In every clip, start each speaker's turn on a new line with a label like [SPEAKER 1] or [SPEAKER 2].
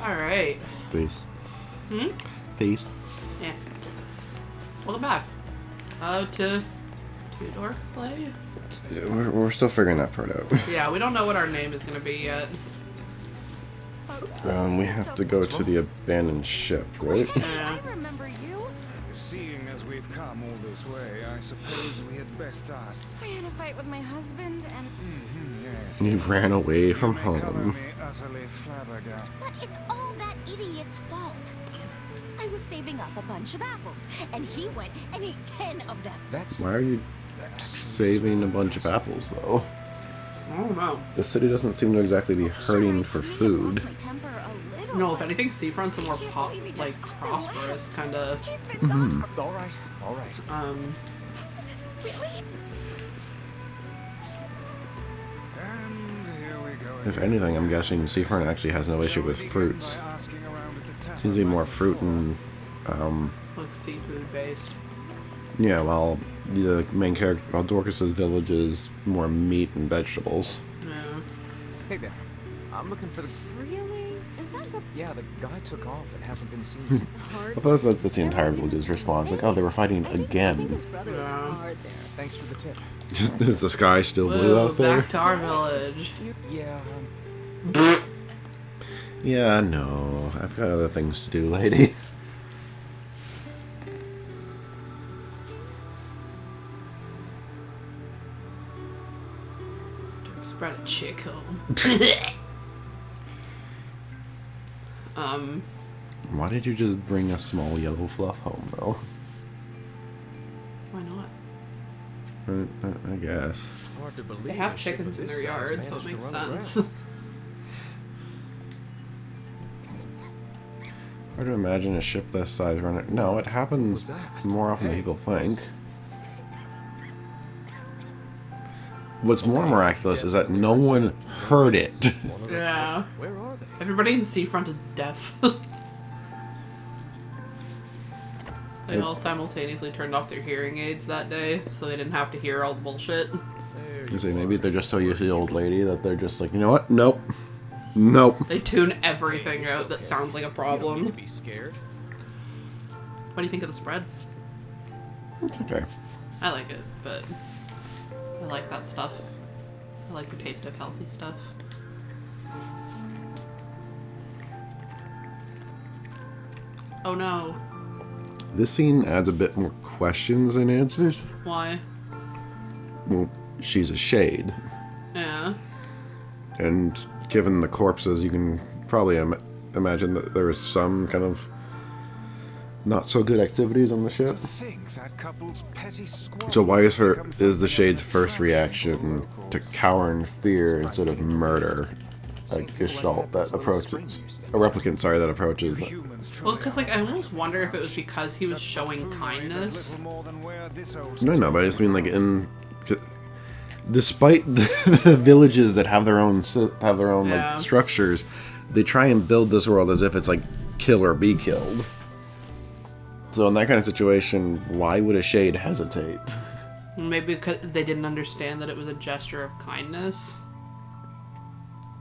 [SPEAKER 1] Alright.
[SPEAKER 2] Peace.
[SPEAKER 1] Hmm?
[SPEAKER 2] Peace.
[SPEAKER 1] Yeah. Welcome back. To Dorks play?
[SPEAKER 2] Yeah, we're still figuring that part out.
[SPEAKER 1] Yeah, we don't know what our name is gonna be yet.
[SPEAKER 2] We have to go to the abandoned ship, right?
[SPEAKER 1] Yeah.
[SPEAKER 3] I remember you.
[SPEAKER 4] Seeing as we've come all this way, I suppose we had best ask.
[SPEAKER 3] I had a fight with my husband and...
[SPEAKER 4] Yes.
[SPEAKER 2] You ran away from
[SPEAKER 4] You may colour
[SPEAKER 2] home.
[SPEAKER 4] me utterly flabbergasted.
[SPEAKER 3] But it's all that idiot's fault. I was saving up a bunch of apples, and he went and ate 10 of them.
[SPEAKER 4] That's
[SPEAKER 2] Why are you saving a bunch of apples, though?
[SPEAKER 1] I don't know.
[SPEAKER 2] The city doesn't seem to exactly be hurting for
[SPEAKER 3] I may have
[SPEAKER 2] food.
[SPEAKER 3] lost my temper a little,
[SPEAKER 1] No, if
[SPEAKER 3] but
[SPEAKER 1] anything, Seafront's a more
[SPEAKER 3] can't believe he just
[SPEAKER 1] like
[SPEAKER 3] up and
[SPEAKER 1] prosperous
[SPEAKER 3] left.
[SPEAKER 1] kind of.
[SPEAKER 3] He's been gone for...
[SPEAKER 4] all right. All right.
[SPEAKER 3] Really?
[SPEAKER 4] And here we go.
[SPEAKER 2] If anything, I'm guessing Seafront actually has no issue with fruits.
[SPEAKER 4] By asking around at the tavern.
[SPEAKER 2] Seems to be more fruit and,
[SPEAKER 1] Like seafood based.
[SPEAKER 2] yeah, while the main character, while Dorcas's village is more meat and vegetables.
[SPEAKER 1] Yeah.
[SPEAKER 5] Hey there. I'm looking for the...
[SPEAKER 3] Really? Is that the
[SPEAKER 5] Yeah, the guy took off and hasn't been seen since.
[SPEAKER 2] I thought that's the entire village's response. Like, oh, they were fighting
[SPEAKER 3] I think
[SPEAKER 2] again.
[SPEAKER 3] his brother was
[SPEAKER 1] Yeah.
[SPEAKER 3] hard there.
[SPEAKER 5] Thanks for the tip.
[SPEAKER 2] Just is the sky still blue
[SPEAKER 1] Whoa,
[SPEAKER 2] out there?
[SPEAKER 1] back to our village.
[SPEAKER 5] Yeah,
[SPEAKER 2] Yeah, no. I've got other things to do, lady.
[SPEAKER 1] Just brought a chick home.
[SPEAKER 2] Why did you just bring a small yellow fluff home, though?
[SPEAKER 1] Why not?
[SPEAKER 2] I guess.
[SPEAKER 5] hard to believe.
[SPEAKER 1] They have
[SPEAKER 5] a ship
[SPEAKER 1] chickens
[SPEAKER 5] of
[SPEAKER 1] in
[SPEAKER 5] this
[SPEAKER 1] their
[SPEAKER 5] size
[SPEAKER 1] yard, so it
[SPEAKER 5] managed to
[SPEAKER 1] makes
[SPEAKER 5] run
[SPEAKER 1] sense.
[SPEAKER 5] aground.
[SPEAKER 2] Hard to imagine a ship this size running. No, it happens
[SPEAKER 5] What's that?
[SPEAKER 2] more often than
[SPEAKER 5] Hey,
[SPEAKER 2] people think.
[SPEAKER 5] boss.
[SPEAKER 2] What's more miraculous is that no one heard it.
[SPEAKER 1] Yeah.
[SPEAKER 5] Where are they?
[SPEAKER 1] Everybody in Seafront is deaf. They all simultaneously turned off their hearing aids that day, so they didn't have to hear all the bullshit.
[SPEAKER 2] You say maybe they're just so used to the old lady that they're just like, you know what? Nope. Nope.
[SPEAKER 1] They tune everything out that sounds like a
[SPEAKER 5] You don't
[SPEAKER 1] problem.
[SPEAKER 5] need to be scared.
[SPEAKER 1] What do you think of the spread?
[SPEAKER 2] It's okay.
[SPEAKER 1] I like it, but I like that stuff. I like the taste of healthy stuff. Oh no.
[SPEAKER 2] This scene adds a bit more questions than answers.
[SPEAKER 1] Why?
[SPEAKER 2] Well, she's a shade.
[SPEAKER 1] Yeah.
[SPEAKER 2] And given the corpses, you can probably imagine that there was some kind of not so good activities on the ship.
[SPEAKER 4] Think that couple's petty squabbles
[SPEAKER 2] So why is
[SPEAKER 4] become
[SPEAKER 2] the
[SPEAKER 4] something
[SPEAKER 2] shade's
[SPEAKER 4] of a
[SPEAKER 2] first
[SPEAKER 4] tragedy
[SPEAKER 2] reaction
[SPEAKER 4] for
[SPEAKER 2] to
[SPEAKER 4] locals?
[SPEAKER 2] cower in fear instead of murder a gestalt that approaches a replicant? Sorry, that approaches.
[SPEAKER 4] Humans
[SPEAKER 1] Well,
[SPEAKER 4] truly
[SPEAKER 1] because like I almost wonder if it was because he was showing
[SPEAKER 4] buffoonery
[SPEAKER 1] kindness.
[SPEAKER 4] does little more than wear this old
[SPEAKER 2] No, but I just mean like despite the villages that have their own
[SPEAKER 1] Yeah.
[SPEAKER 2] like structures, they try and build this world as if it's like kill or be killed. So in that kind of situation, why would a shade hesitate?
[SPEAKER 1] Maybe because they didn't understand that it was a gesture of kindness.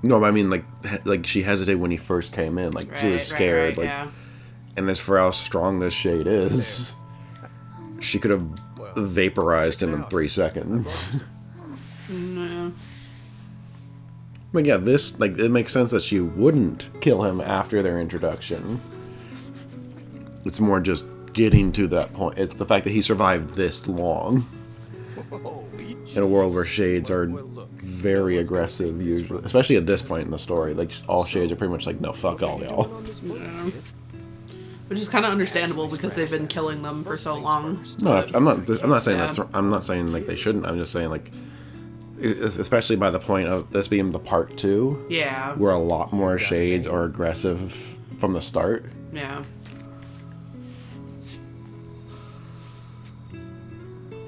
[SPEAKER 2] No, but I mean like she hesitated when he first came in, like she was scared, like.
[SPEAKER 1] yeah.
[SPEAKER 2] And as for how strong this shade is, she could have vaporized him in 3 seconds.
[SPEAKER 1] Yeah.
[SPEAKER 2] But yeah, this, like, it makes sense that she wouldn't kill him after their introduction. It's more just getting to that point. It's the fact that he survived this long. In a world where shades are very aggressive, usually. Especially at this point in the story. Like, all shades are pretty much like, no, fuck all y'all.
[SPEAKER 1] Yeah. Which is kind of understandable because they've been killing them for so long.
[SPEAKER 2] No,
[SPEAKER 1] but-
[SPEAKER 2] I'm not saying
[SPEAKER 1] yeah.
[SPEAKER 2] I'm not saying like they shouldn't. I'm just saying like, especially by the point of this being the part 2,
[SPEAKER 1] Yeah.
[SPEAKER 2] where a lot more shades are aggressive from the start.
[SPEAKER 1] Yeah.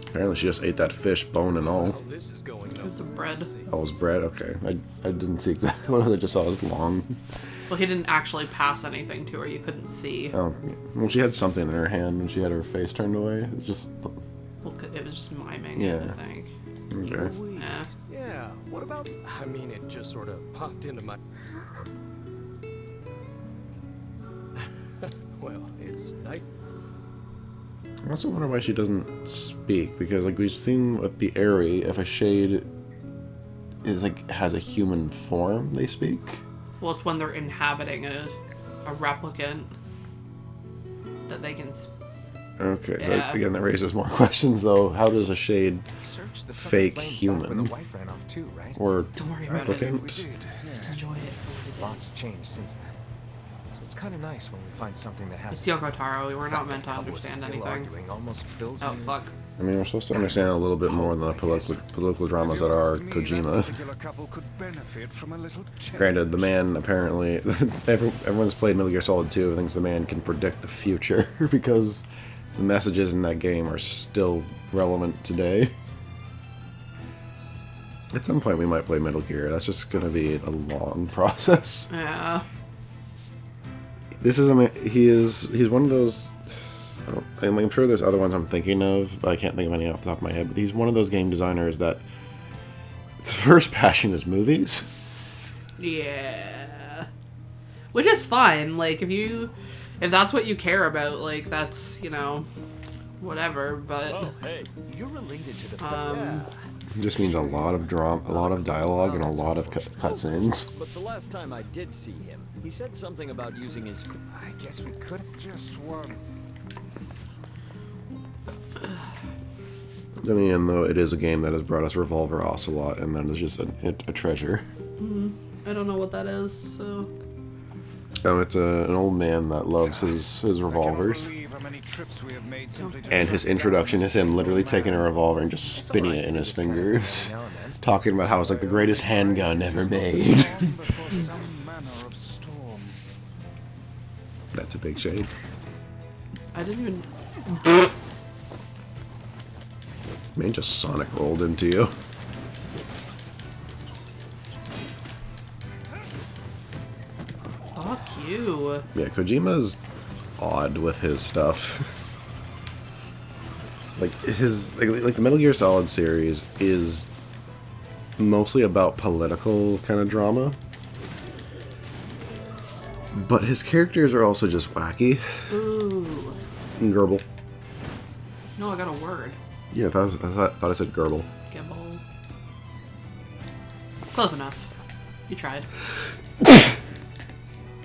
[SPEAKER 2] Apparently, she just ate that fish, bone and all.
[SPEAKER 5] This is going
[SPEAKER 1] It was a bread.
[SPEAKER 2] Oh, it was bread. Okay, I didn't see exactly what I just saw. It was long.
[SPEAKER 1] Well, he didn't actually pass anything to her. You couldn't see.
[SPEAKER 2] Oh, well, she had something in her hand when she had her face turned away. It's just
[SPEAKER 1] Well, it was just miming
[SPEAKER 2] Yeah.
[SPEAKER 1] it, I think.
[SPEAKER 2] okay.
[SPEAKER 1] Yeah.
[SPEAKER 5] Yeah, what about... I mean, it just sort of popped into my... Well, it's night.
[SPEAKER 2] I also wonder why she doesn't speak, because like we've seen with the Airy, if a shade is like has a human form, they speak.
[SPEAKER 1] Well, it's when they're inhabiting a replicant that they can.
[SPEAKER 2] Okay,
[SPEAKER 1] Yeah.
[SPEAKER 2] so again, that raises more questions though. How does a shade
[SPEAKER 5] Searched the
[SPEAKER 2] fake
[SPEAKER 5] planes back
[SPEAKER 2] human
[SPEAKER 5] when the wife ran off too, right?
[SPEAKER 2] or
[SPEAKER 1] Don't worry about it.
[SPEAKER 2] replicant?
[SPEAKER 1] Just enjoy it for what it
[SPEAKER 5] Lots
[SPEAKER 1] is.
[SPEAKER 5] changed since then. So it's kind of nice when we find something that has.
[SPEAKER 1] It's Yoko Taro. We were not meant to
[SPEAKER 5] How we're
[SPEAKER 1] understand
[SPEAKER 5] still
[SPEAKER 1] anything.
[SPEAKER 5] arguing almost fills
[SPEAKER 1] Oh
[SPEAKER 5] me
[SPEAKER 1] fuck.
[SPEAKER 2] I mean, we're supposed to understand a little bit more than the political dramas that are Kojima.
[SPEAKER 4] Particular couple could benefit from a little change.
[SPEAKER 2] Granted, the man apparently everyone's played Metal Gear Solid 2 and thinks the man can predict the future because the messages in that game are still relevant today. At some point, we might play Metal Gear. That's just going to be a long process.
[SPEAKER 1] Yeah.
[SPEAKER 2] This is he's one of those. I'm sure there's other ones I'm thinking of, but I can't think of any off the top of my head. But he's one of those game designers that his first passion is movies.
[SPEAKER 1] Yeah. Which is fine. Like, if that's what you care about, like, that's, you know, whatever, but...
[SPEAKER 6] Oh, hey.
[SPEAKER 5] You're related to the.
[SPEAKER 2] It just means a lot of drama, a lot of dialogue, and a lot of cutscenes.
[SPEAKER 6] But the last time I did see him, he said something about using his...
[SPEAKER 5] I guess we could.
[SPEAKER 4] Just one.
[SPEAKER 2] In the end, though, it is a game that has brought us Revolver Ocelot, and that is just a treasure.
[SPEAKER 1] I don't know what that is, so...
[SPEAKER 2] Oh, it's an old man that loves his revolvers. And his introduction is him literally taking a revolver and just spinning it in his fingers. Talking about how it's like the greatest handgun ever made. That's a big shade.
[SPEAKER 1] I didn't even...
[SPEAKER 2] Man just Sonic rolled into you.
[SPEAKER 1] Fuck you.
[SPEAKER 2] Yeah, Kojima's odd with his stuff. Like the Metal Gear Solid series is mostly about political kind of drama. But his characters are also just wacky.
[SPEAKER 1] Ooh.
[SPEAKER 2] And Gerbil.
[SPEAKER 1] No, I got a word.
[SPEAKER 2] Yeah, I thought I said Gerbil.
[SPEAKER 1] Gibble. Close enough. You tried.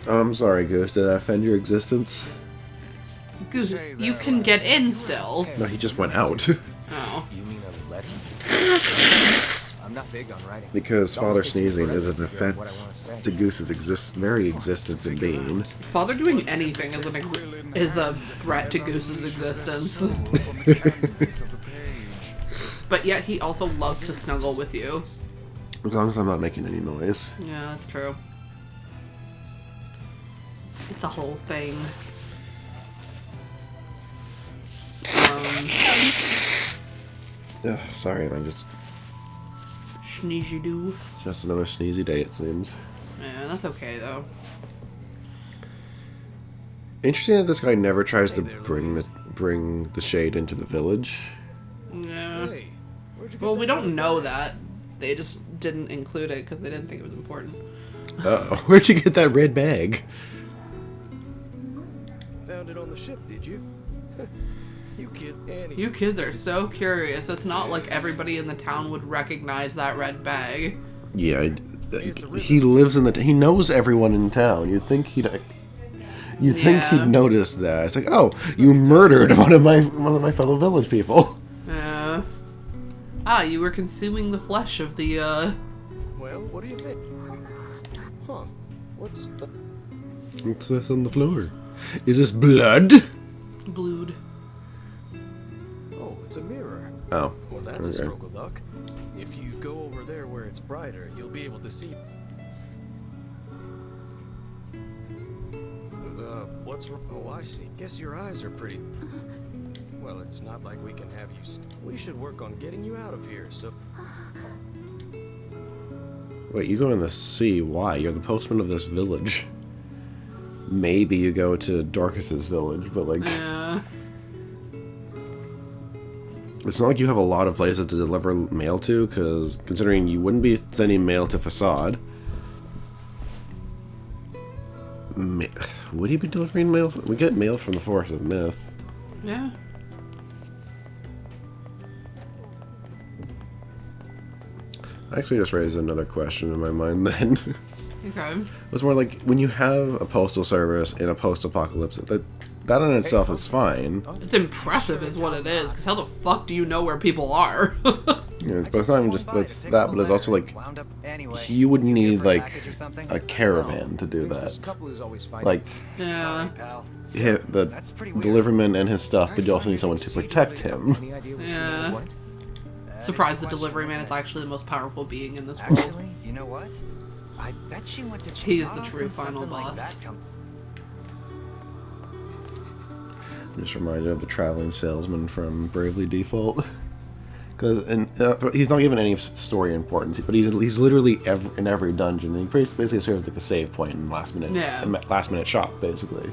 [SPEAKER 2] I'm sorry, Goose. Did I offend your existence?
[SPEAKER 1] Goose, you can get in still.
[SPEAKER 2] No, he just went out.
[SPEAKER 1] Oh.
[SPEAKER 5] You mean a letter? I'm not big on writing.
[SPEAKER 2] Because
[SPEAKER 5] It always
[SPEAKER 2] Father
[SPEAKER 5] takes me
[SPEAKER 2] sneezing
[SPEAKER 5] forever
[SPEAKER 2] is a
[SPEAKER 5] to figure out what I wanna
[SPEAKER 2] defense
[SPEAKER 5] say.
[SPEAKER 2] to Goose's very existence and being.
[SPEAKER 1] Father doing anything is a threat to Goose's existence. But yet he also loves to snuggle with you.
[SPEAKER 2] As long as I'm not making any noise.
[SPEAKER 1] Yeah, that's true. It's a whole thing.
[SPEAKER 2] Ugh, sorry, man.
[SPEAKER 1] Sneezy doo.
[SPEAKER 2] Just another sneezy day, it seems.
[SPEAKER 1] Yeah, that's okay though.
[SPEAKER 2] Interesting that this guy never tries to bring the shade into the village.
[SPEAKER 1] Yeah.
[SPEAKER 5] Hey, where'd you get
[SPEAKER 1] Well, we
[SPEAKER 5] that
[SPEAKER 1] don't
[SPEAKER 5] red
[SPEAKER 1] know
[SPEAKER 5] bag?
[SPEAKER 1] that. They just didn't include it because they didn't think it was important.
[SPEAKER 2] Uh-oh. Where'd you get that red bag?
[SPEAKER 7] Found it on the ship, did you? You kid, Annie.
[SPEAKER 1] You kids are so curious. It's not like everybody in the town would recognize that red bag.
[SPEAKER 2] Yeah, he lives in he knows everyone in town. You'd think he'd
[SPEAKER 1] Yeah.
[SPEAKER 2] notice that. It's like, oh, you murdered one of my fellow village people.
[SPEAKER 1] You were consuming the flesh of the,
[SPEAKER 7] Well, what do you think? Huh? What's the...
[SPEAKER 2] What's this on the floor? Is this blood?
[SPEAKER 1] blood.
[SPEAKER 7] Oh, it's a mirror.
[SPEAKER 2] Oh,
[SPEAKER 7] Well, that's a
[SPEAKER 2] okay.
[SPEAKER 7] stroke of luck. If you go over there where it's brighter, you'll be able to see... what's wrong? Oh, I see. Guess your eyes are pretty... Well, it's not like we can have you... We should work on getting you out of here, so...
[SPEAKER 2] Wait, you go in the sea. Why? You're the postman of this village. Maybe you go to Dorcas's village, but like... It's not like you have a lot of places to deliver mail to, because considering you wouldn't be sending mail to Facade. Would he be delivering mail? We get mail from the Forest of Myth.
[SPEAKER 1] Yeah.
[SPEAKER 2] I actually just raised another question in my mind then.
[SPEAKER 1] Okay.
[SPEAKER 2] It was more like, when you have a postal service in a post-apocalypse, that in itself is fine.
[SPEAKER 1] It's impressive is what it is, because how the fuck do you know where people are?
[SPEAKER 2] Yeah, but it's not even just with that, but it's also like, you would need like a caravan to do that. Like,
[SPEAKER 1] Yeah.
[SPEAKER 2] the deliveryman and his stuff, but you also need someone to protect him.
[SPEAKER 1] Yeah. Surprise the delivery man, it's actually the most powerful being in this world.
[SPEAKER 5] Actually, you know what? I bet she went to
[SPEAKER 1] He is the
[SPEAKER 5] China
[SPEAKER 1] true
[SPEAKER 5] for
[SPEAKER 1] final
[SPEAKER 5] something like
[SPEAKER 1] boss.
[SPEAKER 5] that
[SPEAKER 2] Just reminded of the traveling salesman from Bravely Default. Because he's not given any story importance, but he's literally in every dungeon. And he basically serves like a save point and last minute shop, basically.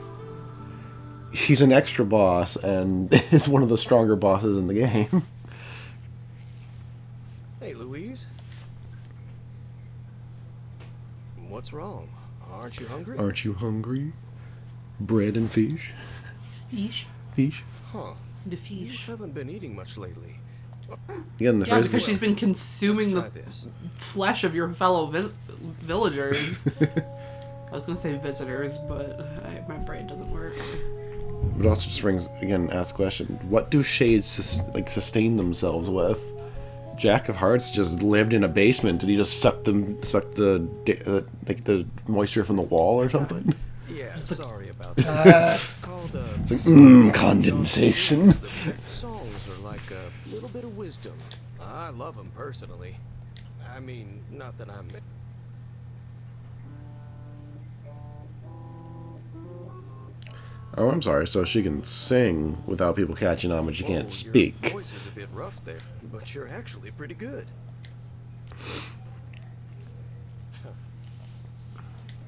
[SPEAKER 2] He's an extra boss, and is one of the stronger bosses in the game.
[SPEAKER 7] Hey, Louise. What's wrong? Aren't you hungry?
[SPEAKER 2] Aren't you hungry? Bread and fish?
[SPEAKER 1] Fish?
[SPEAKER 2] Fish?
[SPEAKER 7] Huh.
[SPEAKER 1] The
[SPEAKER 7] You
[SPEAKER 1] fish.
[SPEAKER 7] haven't been eating much lately.
[SPEAKER 2] Again, the
[SPEAKER 1] Yeah,
[SPEAKER 2] first
[SPEAKER 1] because she's been consuming
[SPEAKER 7] Let's
[SPEAKER 1] the
[SPEAKER 7] try this.
[SPEAKER 1] flesh of your fellow villagers. I was gonna say visitors, but my brain doesn't work.
[SPEAKER 2] But it also just brings, again, ask the question, what do shades sustain themselves with? Jack of Hearts just lived in a basement. Did he just suck the moisture from the wall or something?
[SPEAKER 7] Yeah, sorry about that. It's called
[SPEAKER 2] It's like, condensation.
[SPEAKER 7] The songs are like a little bit of wisdom. I love them personally. I mean, not that I'm...
[SPEAKER 2] Oh, I'm sorry. So she can sing without people catching on, but she can't speak.
[SPEAKER 7] Your voice is a bit rough there, but you're actually pretty good.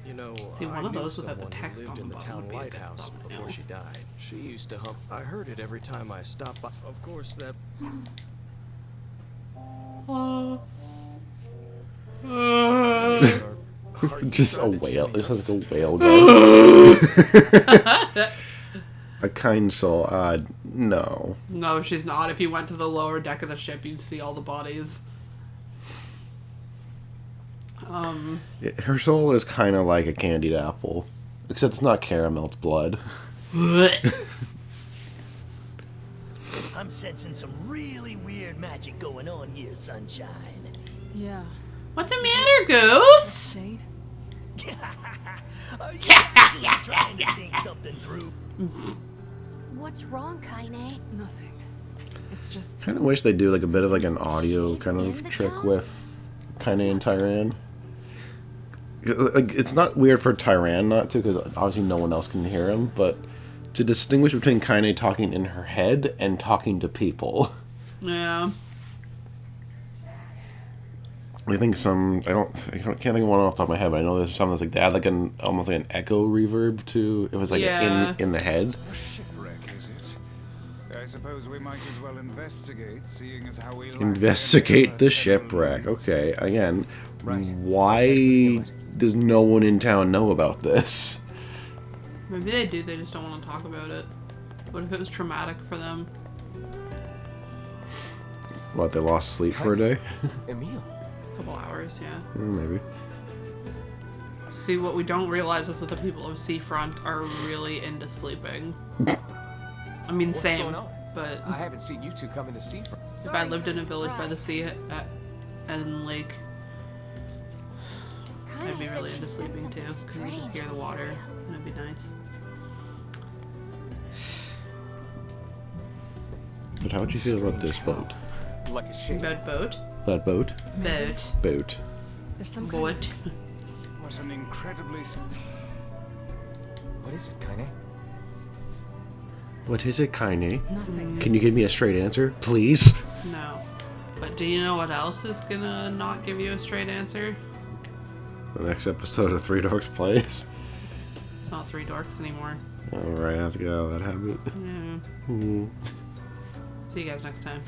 [SPEAKER 7] You know,
[SPEAKER 1] See, one
[SPEAKER 7] I
[SPEAKER 1] of
[SPEAKER 7] knew
[SPEAKER 1] those without the
[SPEAKER 7] someone who
[SPEAKER 1] text
[SPEAKER 7] lived
[SPEAKER 1] on
[SPEAKER 7] in
[SPEAKER 1] the
[SPEAKER 7] the
[SPEAKER 1] bottom
[SPEAKER 7] town
[SPEAKER 1] would be a good
[SPEAKER 7] lighthouse
[SPEAKER 1] thumbnail.
[SPEAKER 7] before she died. She used to hum. I heard it every time I stopped by. Of course, that.
[SPEAKER 2] Just a whale. This is like a whale guy. A kind soul. No.
[SPEAKER 1] No, she's not. If you went to the lower deck of the ship, you'd see all the bodies.
[SPEAKER 2] Her soul is kind of like a candied apple. Except it's not caramel, it's blood.
[SPEAKER 8] I'm sensing some really weird magic going on here, Sunshine.
[SPEAKER 3] Yeah.
[SPEAKER 1] What's the matter, Goose?
[SPEAKER 3] Shade?
[SPEAKER 8] Are you actually trying to think something through?
[SPEAKER 3] What's wrong, Kaine? Nothing. It's just...
[SPEAKER 2] Kind of wish they do like a bit of like an audio kind of trick with Kaine and Tyran. Like, it's not weird for Tyran not to, because obviously no one else can hear him, but to distinguish between Kaine talking in her head and talking to people.
[SPEAKER 1] Yeah.
[SPEAKER 2] I think I can't think of one off the top of my head, but I know there's some that's like, they add like almost like an echo reverb to, it was like
[SPEAKER 1] Yeah.
[SPEAKER 2] in the head.
[SPEAKER 4] A shipwreck, is it? I suppose we might as well investigate, seeing as how we lack
[SPEAKER 2] Investigate
[SPEAKER 4] any
[SPEAKER 2] the
[SPEAKER 4] other
[SPEAKER 2] shipwreck.
[SPEAKER 4] technologies.
[SPEAKER 2] Okay, again,
[SPEAKER 5] Right.
[SPEAKER 2] why does no one in town know about this?
[SPEAKER 1] Maybe they do, they just don't want to talk about it. What if it was traumatic for them?
[SPEAKER 2] What, they lost sleep for a day?
[SPEAKER 5] Emil.
[SPEAKER 1] A couple hours, yeah.
[SPEAKER 2] Maybe.
[SPEAKER 1] See, what we don't realize is that the people of Seafront are really into sleeping. I mean,
[SPEAKER 5] What's
[SPEAKER 1] same,
[SPEAKER 5] going on?
[SPEAKER 1] but
[SPEAKER 5] I haven't seen you two coming to see from.
[SPEAKER 1] if I lived in a village by the sea and lake, I'd be really into sleeping too, because you can hear the water, and it'd be nice.
[SPEAKER 2] But how would you feel about this boat?
[SPEAKER 5] Like a shade.
[SPEAKER 1] About boat?
[SPEAKER 2] That boat?
[SPEAKER 1] Boat.
[SPEAKER 2] Boat.
[SPEAKER 3] There's some
[SPEAKER 1] Boat.
[SPEAKER 4] What an incredibly...
[SPEAKER 5] What is it, Kaine?
[SPEAKER 2] What is it, Kaine?
[SPEAKER 3] Nothing.
[SPEAKER 2] Can you give me a straight answer, please?
[SPEAKER 1] No. But do you know what else is gonna not give you a straight answer?
[SPEAKER 2] The next episode of Three Dorks Plays.
[SPEAKER 1] It's not Three Dorks anymore.
[SPEAKER 2] Alright, I have to get out of that habit.
[SPEAKER 1] Yeah. See you guys next time.